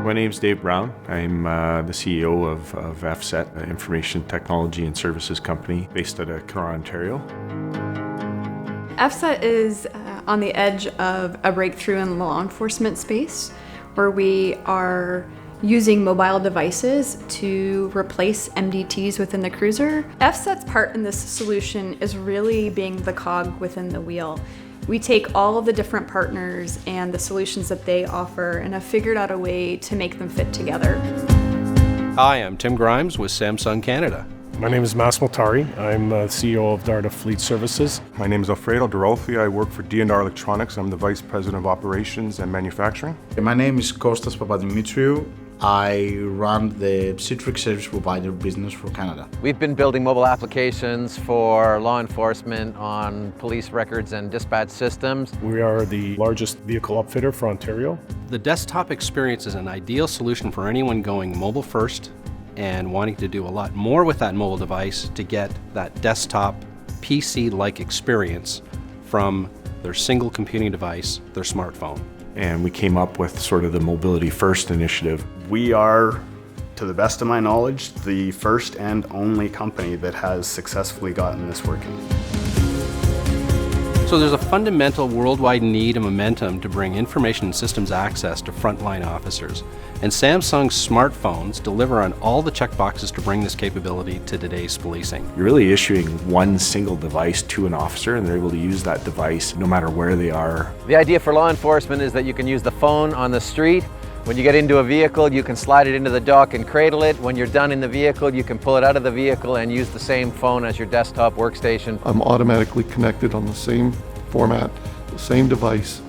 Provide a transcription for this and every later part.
My name's Dave Brown. I'm the CEO of FSET, an information technology and services company based out of Kenora, Ontario. FSET is on the edge of a breakthrough in the law enforcement space where we are using mobile devices to replace MDTs within the cruiser. FSET's part in this solution is really being the cog within the wheel. We take all of the different partners and the solutions that they offer and have figured out a way to make them fit together. Hi, I'm Tim Grimes with Samsung Canada. My name is Massimo Tari. I'm CEO of Darda Fleet Services. My name is Alfredo Durolfi. I work for D&R Electronics. I'm the Vice President of Operations and Manufacturing. My name is Kostas Papadimitriou. I run the Citrix service provider business for Canada. We've been building mobile applications for law enforcement on police records and dispatch systems. We are the largest vehicle upfitter for Ontario. The desktop experience is an ideal solution for anyone going mobile first and wanting to do a lot more with that mobile device to get that desktop PC-like experience from their single computing device, their smartphone. And we came up with sort of the Mobility First initiative. We are, to the best of my knowledge, the first and only company that has successfully gotten this working. So there's a fundamental worldwide need and momentum to bring information and systems access to frontline officers. And Samsung's smartphones deliver on all the checkboxes to bring this capability to today's policing. You're really issuing one single device to an officer and they're able to use that device no matter where they are. The idea for law enforcement is that you can use the phone on the street. When you get into a vehicle, you can slide it into the dock and cradle it. When you're done in the vehicle, you can pull it out of the vehicle and use the same phone as your desktop workstation. I'm automatically connected on the same format, the same device,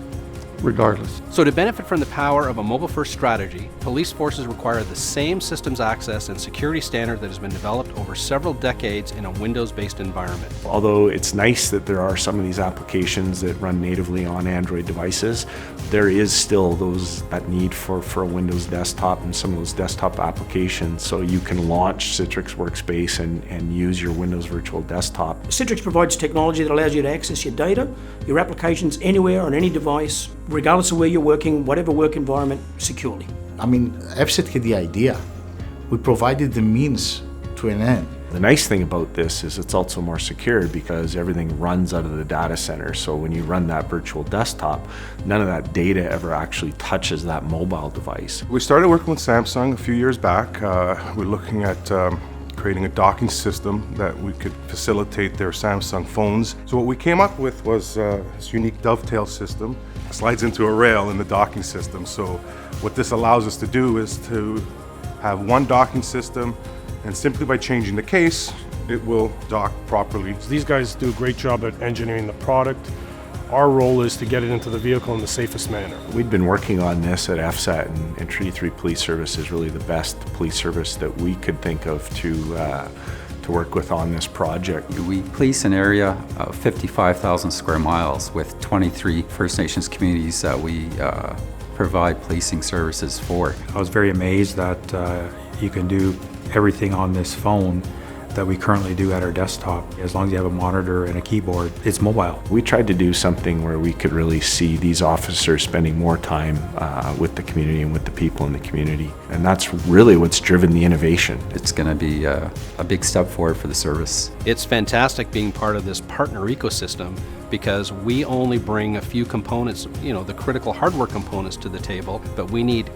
regardless. So to benefit from the power of a mobile-first strategy, police forces require the same systems access and security standard that has been developed over several decades in a Windows-based environment. Although it's nice that there are some of these applications that run natively on Android devices, there is still that need for a Windows desktop and some of those desktop applications, so you can launch Citrix Workspace and use your Windows Virtual Desktop. Citrix provides technology that allows you to access your data, your applications anywhere on any device, regardless of where you're working, whatever work environment, securely. I mean, FSET had the idea. We provided the means to an end. The nice thing about this is it's also more secure because everything runs out of the data center. So when you run that virtual desktop, none of that data ever actually touches that mobile device. We started working with Samsung a few years back. We're looking at creating a docking system that we could facilitate their Samsung phones. So what we came up with was this unique dovetail system. It slides into a rail in the docking system. So what this allows us to do is to have one docking system, and simply by changing the case, it will dock properly. So these guys do a great job at engineering the product. Our role is to get it into the vehicle in the safest manner. We'd been working on this at FSET, and Trinity 3 Police Service is really the best police service that we could think of to work with on this project. We police an area of 55,000 square miles with 23 First Nations communities that we provide policing services for. I was very amazed that you can do everything on this phone that we currently do at our desktop. As long as you have a monitor and a keyboard, it's mobile. We tried to do something where we could really see these officers spending more time with the community and with the people in the community. And that's really what's driven the innovation. It's going to be a big step forward for the service. It's fantastic being part of this partner ecosystem because we only bring a few components, the critical hardware components to the table, but we need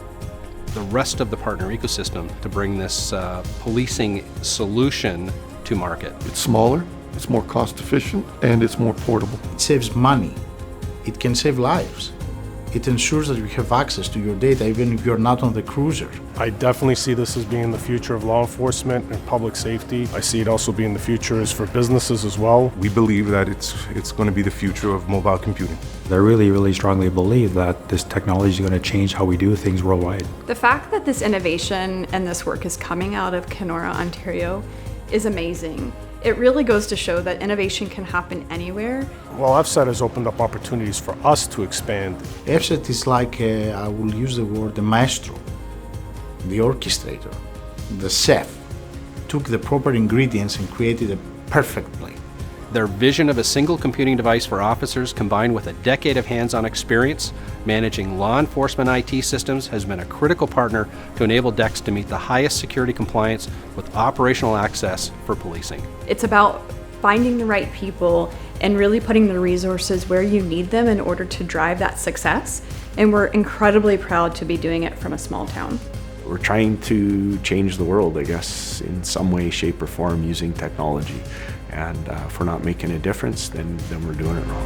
the rest of the partner ecosystem to bring this policing solution to market. It's smaller, it's more cost efficient, and it's more portable. It saves money. It can save lives. It ensures that you have access to your data even if you're not on the cruiser. I definitely see this as being the future of law enforcement and public safety. I see it also being the future is for businesses as well. We believe that it's going to be the future of mobile computing. I really, really strongly believe that this technology is going to change how we do things worldwide. The fact that this innovation and this work is coming out of Kenora, Ontario is amazing. It really goes to show that innovation can happen anywhere. Well, FSET has opened up opportunities for us to expand. FSET is like, I will use the word, the maestro, the orchestrator, the chef, took the proper ingredients and created a perfect play. Their vision of a single computing device for officers, combined with a decade of hands-on experience managing law enforcement IT systems, has been a critical partner to enable DEX to meet the highest security compliance with operational access for policing. It's about finding the right people and really putting the resources where you need them in order to drive that success. And we're incredibly proud to be doing it from a small town. We're trying to change the world, I guess, in some way, shape, or form using technology. And if we're not making a difference, then we're doing it wrong.